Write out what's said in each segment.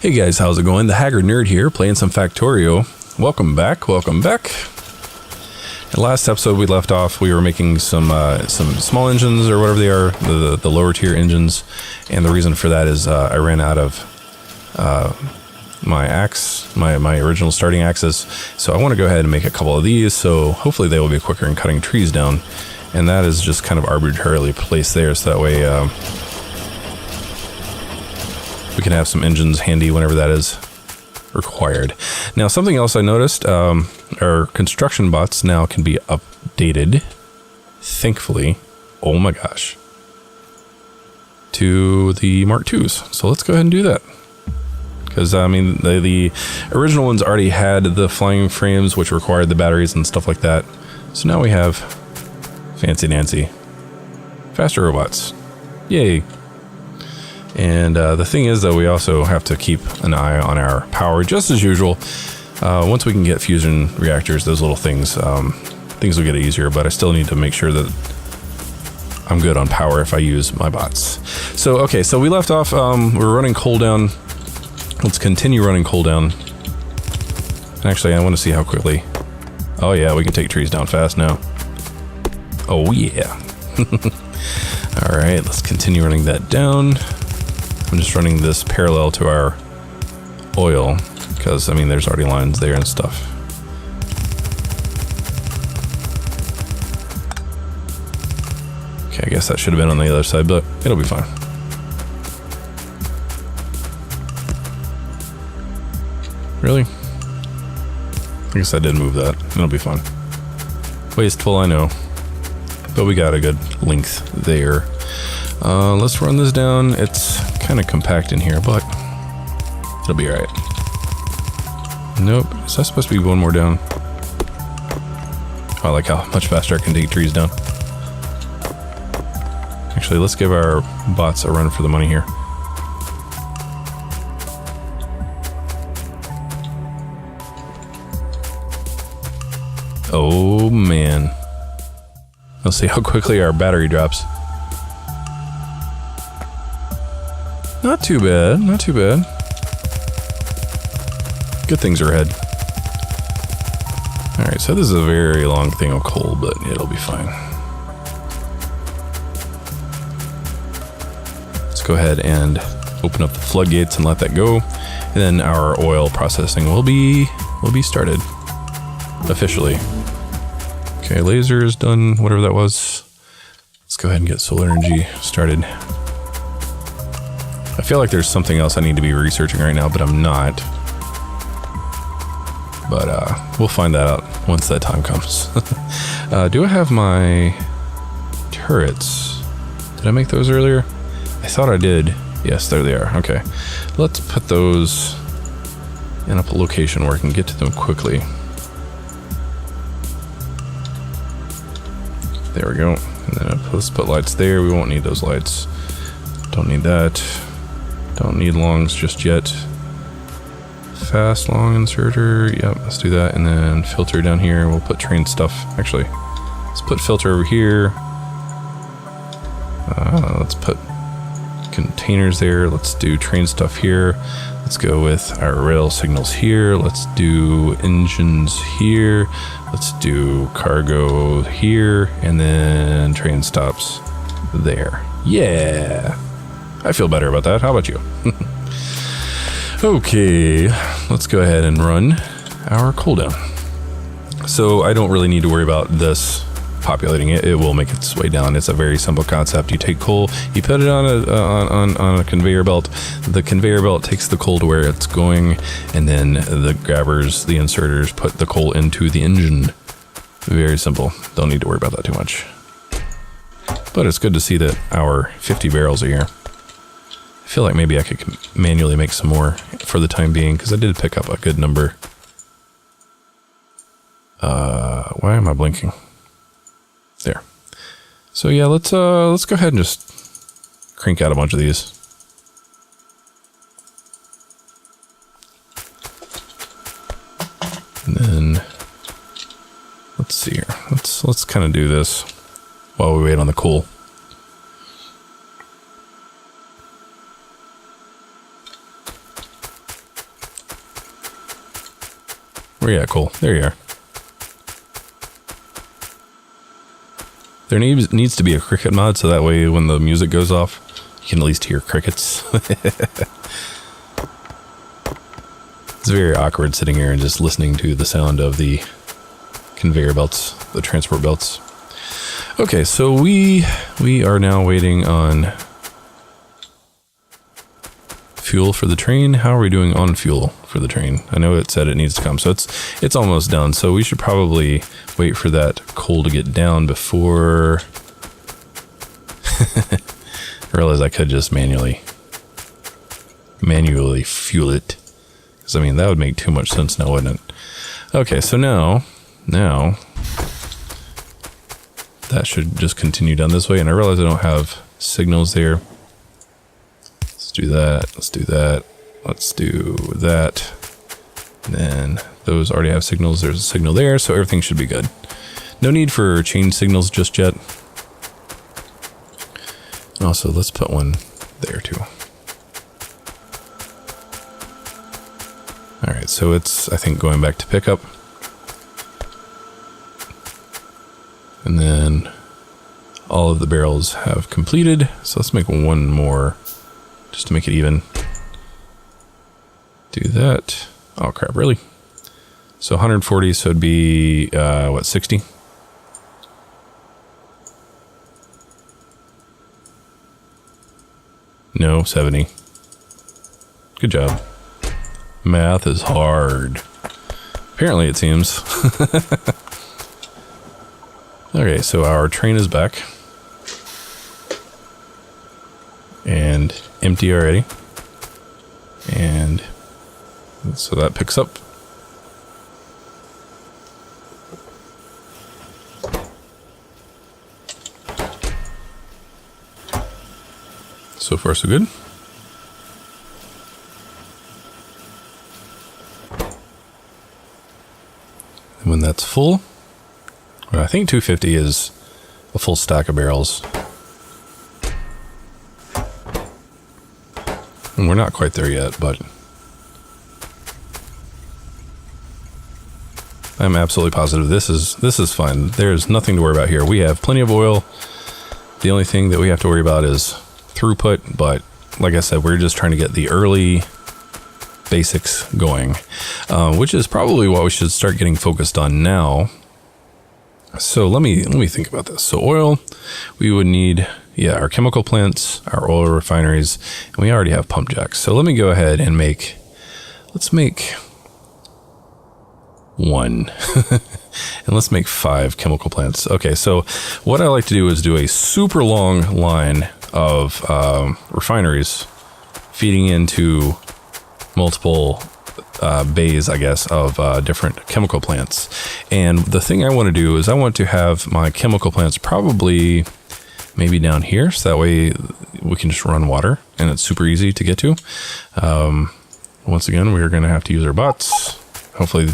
Hey guys, how's it going? TheHaggardNerd here, playing some Factorio. Welcome back, welcome back. In the last episode we left off, we were making some small engines, or whatever they are, the lower tier engines. And the reason for that is I ran out of my axe, my original starting axes. So I want to go ahead and make a couple of these, so hopefully they will be quicker in cutting trees down. And that is just kind of arbitrarily placed there, so that way we can have some engines handy whenever that is required. Now, something else I noticed, our construction bots now can be updated, thankfully, oh my gosh, to the Mark IIs. So let's go ahead and do that. Because, I mean, the original ones already had the flying frames, which required the batteries and stuff like that. So now we have fancy Nancy. Faster robots. Yay. And the thing is, though, we also have to keep an eye on our power, just as usual. Once we can get fusion reactors, those little things, things will get easier, but I still need to make sure that I'm good on power if I use my bots. So, okay, so we left off, we're running coal down. Let's continue running coal down. And actually, I want to see how quickly. Oh, yeah, we can take trees down fast now. Oh, yeah. All right, let's continue running that down. I'm just running this parallel to our oil because, I mean, there's already lines there and stuff. Okay, I guess that should have been on the other side, but it'll be fine. Really? I guess I did move that. It'll be fine. Wasteful, I know. But we got a good length there. Let's run this down. It's kind of compact in here, but it'll be alright. Nope. Is that supposed to be one more down? Oh, I like how much faster I can take trees down. Actually, let's give our bots a run for the money here. Oh, man. Let's see how quickly our battery drops. Not too bad, not too bad. Good things are ahead. Alright, so this is a very long thing of coal, but it'll be fine. Let's go ahead and open up the floodgates and let that go. And then our oil processing will be started. Officially. Okay, laser is done, whatever that was. Let's go ahead and get solar energy started. I feel like there's something else I need to be researching right now, but I'm not. But we'll find that out once that time comes. Do I have my turrets? Did I make those earlier? I thought I did. Yes, there they are. Okay. Let's put those in a location where I can get to them quickly. There we go. And then let's put lights there. We won't need those lights. Don't need that. Don't need longs just yet. Fast long inserter. Yep, let's do that. And then filter down here. We'll put train stuff. Actually, let's put filter over here. Let's put containers there. Let's do train stuff here. Let's go with our rail signals here. Let's do engines here. Let's do cargo here. And then train stops there. Yeah. I feel better about that. How about you? Okay, let's go ahead and run our cooldown. So I don't really need to worry about this populating it. It will make its way down. It's a very simple concept. You take coal, you put it on a conveyor belt. The conveyor belt takes the coal to where it's going, and then the grabbers, the inserters, put the coal into the engine. Very simple. Don't need to worry about that too much. But it's good to see that our 50 barrels are here. I feel like maybe I could manually make some more for the time being, because I did pick up a good number. Why am I blinking? There. So yeah, let's go ahead and just crank out a bunch of these. And then let's see here. Let's kind of do this while we wait on the coal. Where you at, Cole? There you are. There needs to be a cricket mod, so that way when the music goes off, you can at least hear crickets. It's very awkward sitting here and just listening to the sound of the conveyor belts, the transport belts. Okay, so we are now waiting on fuel for the train. How are we doing on fuel for the train? I know it said it needs to come, so it's almost done. So we should probably wait for that coal to get down before. I realize I could just manually fuel it, because I mean that would make too much sense now, wouldn't it? Okay, so now that should just continue down this way, and I realize I don't have signals there. Let's do that. Let's do that. Let's do that. And then those already have signals. There's a signal there, so everything should be good. No need for chain signals just yet. Also, let's put one there too. All right, so it's, I think, going back to pickup. And then all of the barrels have completed. So let's make one more just to make it even. Do that. Oh crap, really? So 140, so it'd be, what, 60? No, 70. Good job. Math is hard. Apparently it seems. Okay, so our train is back. And empty already. And so that picks up. So far, so good. And when that's full, well, I think 250 is a full stack of barrels. And we're not quite there yet, but I'm absolutely positive this is fine. There's nothing to worry about here. We have plenty of oil. The only thing that we have to worry about is throughput, but like I said, we're just trying to get the early basics going, which is probably what we should start getting focused on now. So let me think about this. So oil, we would need, yeah, our chemical plants, our oil refineries, and we already have pump jacks. So let me go ahead and let's make one. And let's make 5 chemical plants. Okay, so what I like to do is do a super long line of refineries feeding into multiple bays, I guess, of different chemical plants. And the thing I want to do is I want to have my chemical plants probably maybe down here, so that way we can just run water and it's super easy to get to. Once again, we're going to have to use our bots. Hopefully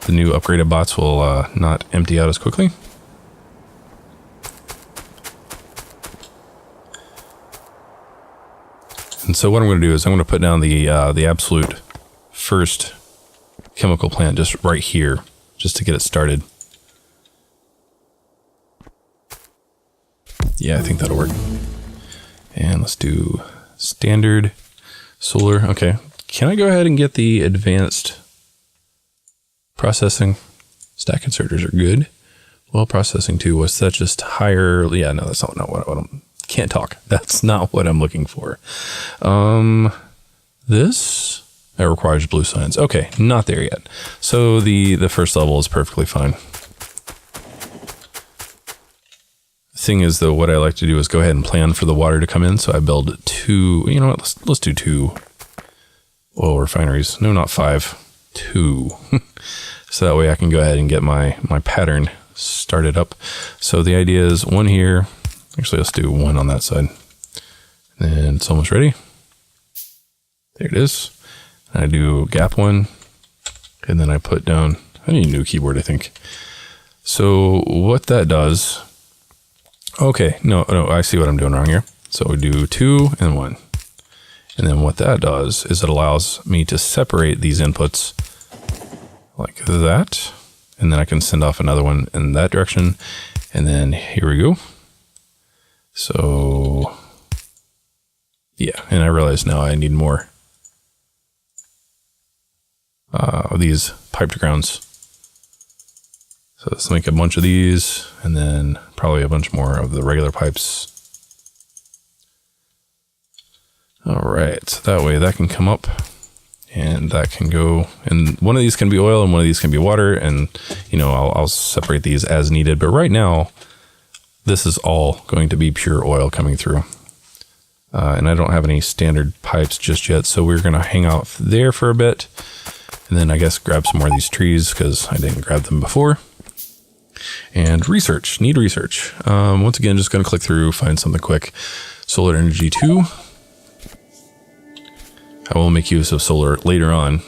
the new upgraded bots will not empty out as quickly. And so what I'm going to do is I'm going to put down the absolute first chemical plant just right here, just to get it started. Yeah, I think that'll work. And let's do standard solar. Okay. Can I go ahead and get the advanced processing? Stack inserters are good. Well, processing too. Was that just higher? Yeah, no, that's not what I'm, can't talk. That's not what I'm looking for. This, it requires blue signs. Okay, not there yet. So the first level is perfectly fine. Thing is though, what I like to do is go ahead and plan for the water to come in. So I build 2, you know what, let's do 2 oil refineries. No, not 5, 2. So that way I can go ahead and get my pattern started up. So the idea is 1 here. Actually, let's do 1 on that side. And it's almost ready. There it is. And I do gap 1. And then I put down, I need a new keyboard, I think. So what that does, okay, no, I see what I'm doing wrong here. So we do 2 and 1. And then what that does is it allows me to separate these inputs like that. And then I can send off another one in that direction. And then here we go. So yeah, and I realize now I need more of these piped grounds. So let's make a bunch of these and then probably a bunch more of the regular pipes. All right, so that way that can come up and that can go, and one of these can be oil and one of these can be water, and you know, I'll separate these as needed, but right now this is all going to be pure oil coming through. And I don't have any standard pipes just yet, so we're gonna hang out there for a bit and then I guess grab some more of these trees because I didn't grab them before. And research, need research. Once again, just gonna click through, find something quick. Solar energy 2. I will make use of solar later on.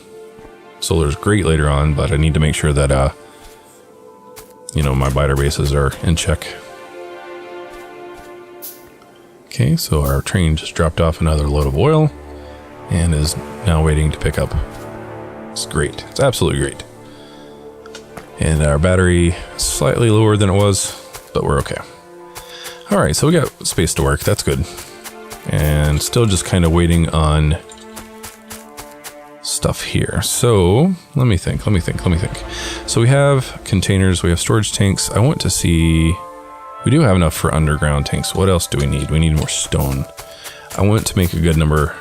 Solar is great later on, but I need to make sure that, you know, my biter bases are in check. Okay, so our train just dropped off another load of oil and is now waiting to pick up. It's great. It's absolutely great. And our battery is slightly lower than it was, but we're okay. All right, so we got space to work. That's good. And still just kind of waiting on stuff here. So let me think. So we have containers, we have storage tanks. I want to see, we do have enough for underground tanks. What else do we need? We need more stone. I want to make a good number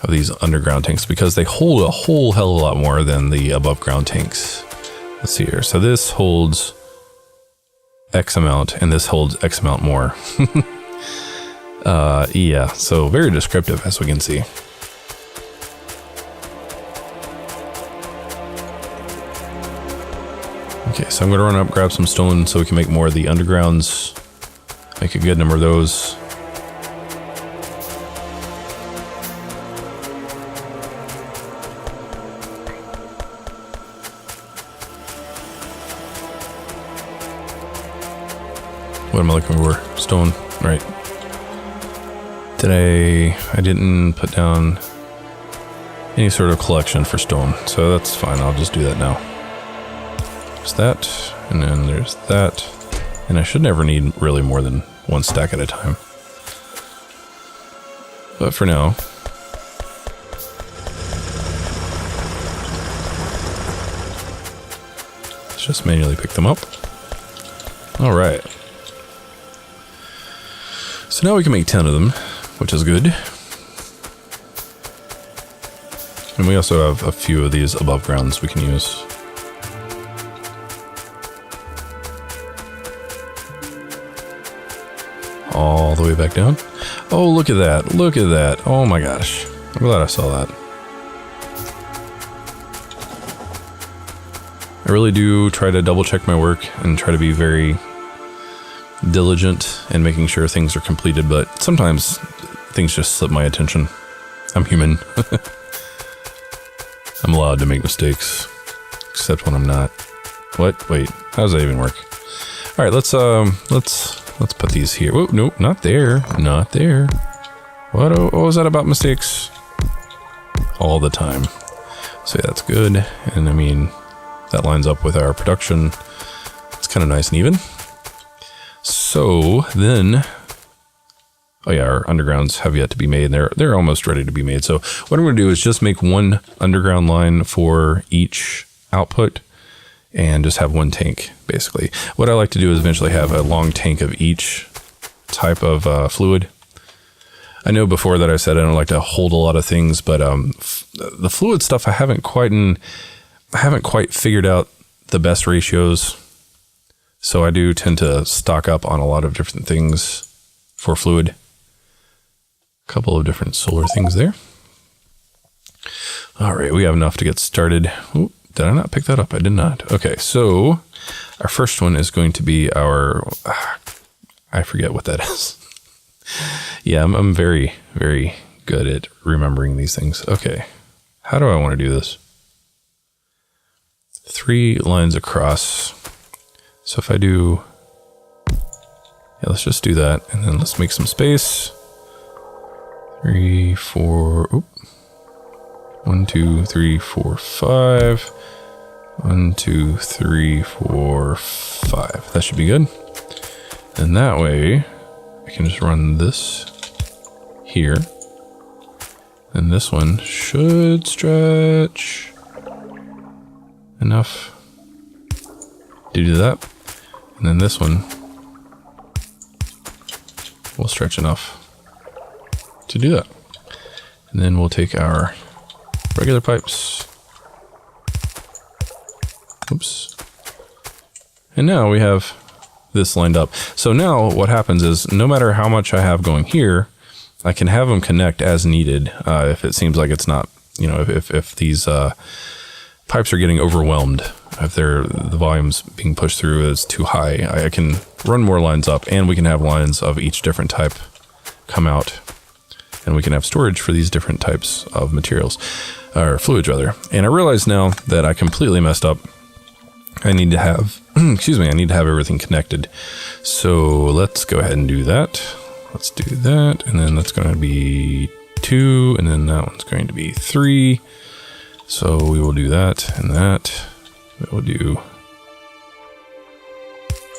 of these underground tanks because they hold a whole hell of a lot more than the above ground tanks. Let's see here. So this holds X amount and this holds X amount more. Yeah, so very descriptive as we can see. Okay, so I'm going to run up, grab some stone so we can make more of the undergrounds. Make a good number of those. What am I looking for? Stone, right. Today, I didn't put down any sort of collection for stone, so that's fine. I'll just do that now. There's that, and then there's that, and I should never need really more than one stack at a time. But for now, let's just manually pick them up. All right. So now we can make 10 of them, which is good. And we also have a few of these above grounds we can use. All the way back down. Oh, look at that. Look at that. Oh my gosh. I'm glad I saw that. I really do try to double check my work and try to be very diligent in making sure things are completed, but sometimes things just slip my attention. I'm human. I'm allowed to make mistakes, except when I'm not. What? Wait, how does that even work? All right, let's put these here. Oh, nope, not there. Not there. What was that about mistakes? All the time. So yeah, that's good. And I mean, that lines up with our production. It's kind of nice and even. So then, oh yeah, our undergrounds have yet to be made. They're almost ready to be made. So what I'm going to do is just make one underground line for each output and just have one tank, basically. What I like to do is eventually have a long tank of each type of fluid. I know before that I said I don't like to hold a lot of things, but the fluid stuff I haven't quite figured out the best ratios. So I do tend to stock up on a lot of different things for fluid. A couple of different solar things there. All right, we have enough to get started. Ooh, did I not pick that up? I did not. Okay, so our first one is going to be our, I forget what that is. Yeah, I'm very, very good at remembering these things. Okay, how do I want to do this? 3 lines across. So if I do, yeah, let's just do that. And then let's make some space. 3, 4, oop. 1, 2, 3, 4, 5. 1, 2, 3, 4, 5. That should be good. And that way, I can just run this here. And this one should stretch enough to do that. And then this one will stretch enough to do that. And then we'll take our regular pipes. Oops. And now we have this lined up. So now what happens is no matter how much I have going here, I can have them connect as needed. If it seems like it's not, you know, if these pipes are getting overwhelmed, if the volume's being pushed through is too high, I can run more lines up, and we can have lines of each different type come out, and we can have storage for these different types of materials, or fluids rather. And I realize now that I completely messed up. I need to have, excuse me, I need to have everything connected. So let's go ahead and do that. Let's do that. And then that's going to be 2. And then that one's going to be 3. So we will do that and that. We will do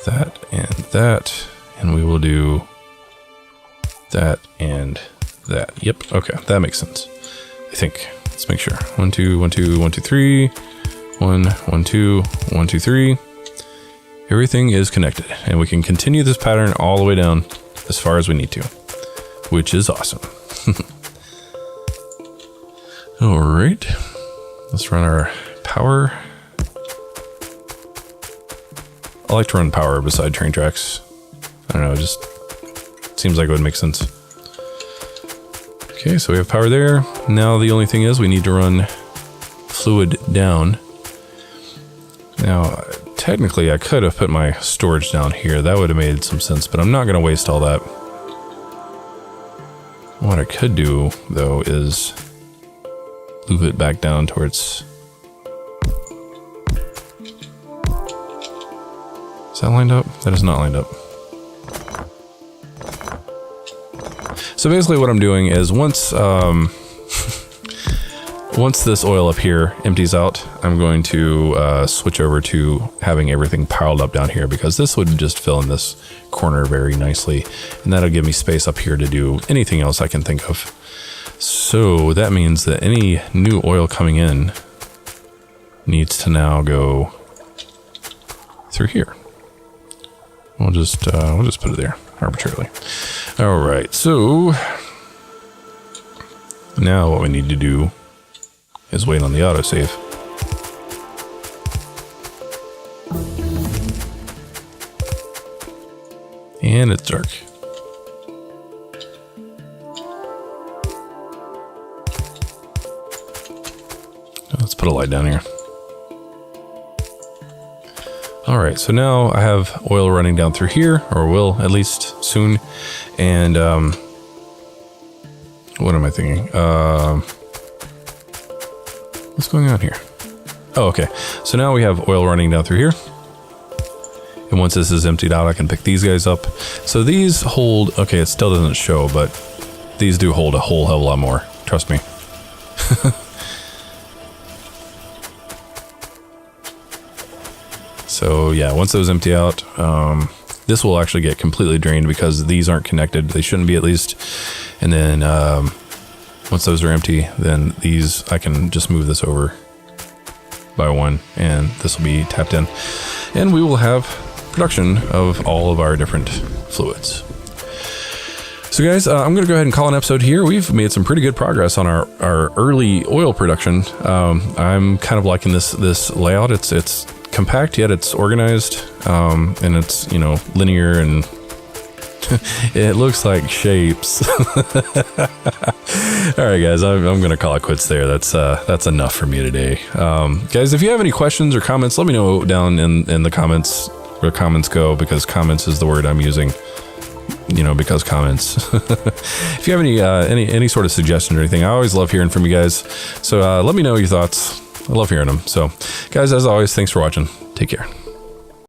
that and that. And we will do that and that. Yep. Okay. That makes sense. I think. Let's make sure. 1, 2, 1, 2, 1, 2, 3. 1, 1, 2, 1, 2, 3. Everything is connected, and we can continue this pattern all the way down as far as we need to, which is awesome. All right, let's run our power. I like to run power beside train tracks. I don't know, it just seems like it would make sense. Okay, so we have power there. Now the only thing is we need to run fluid down. Now, technically, I could have put my storage down here. That would have made some sense, but I'm not going to waste all that. What I could do, though, is move it back down towards... Is that lined up? That is not lined up. So basically what I'm doing is once this oil up here empties out, I'm going to switch over to having everything piled up down here, because this would just fill in this corner very nicely, and that'll give me space up here to do anything else I can think of. So that means that any new oil coming in needs to now go through here. We'll just put it there arbitrarily. All right, so now what we need to do is wait on the autosave. And it's dark. Let's put a light down here. All right, so now I have oil running down through here, or will at least soon. And what am I thinking? What's going on here? Oh, okay. So now we have oil running down through here. And once this is emptied out, I can pick these guys up. So these hold, okay, it still doesn't show, but these do hold a whole hell of a lot more. Trust me. So yeah, once those empty out, this will actually get completely drained because these aren't connected. They shouldn't be, at least. And then once those are empty, then these, I can just move this over by one, and this will be tapped in. And we will have production of all of our different fluids. So guys, I'm going to go ahead and call an episode here. We've made some pretty good progress on our early oil production. I'm kind of liking this layout. It's compact, yet it's organized, and it's, you know, linear, and it looks like shapes. All right, guys, I'm gonna call it quits there. That's enough for me today. Guys, if you have any questions or comments, let me know down in the comments where comments go, because comments is the word I'm using. You know, because comments. If you have any sort of suggestion or anything, I always love hearing from you guys. So let me know your thoughts. I love hearing them. So, guys, as always, thanks for watching. Take care.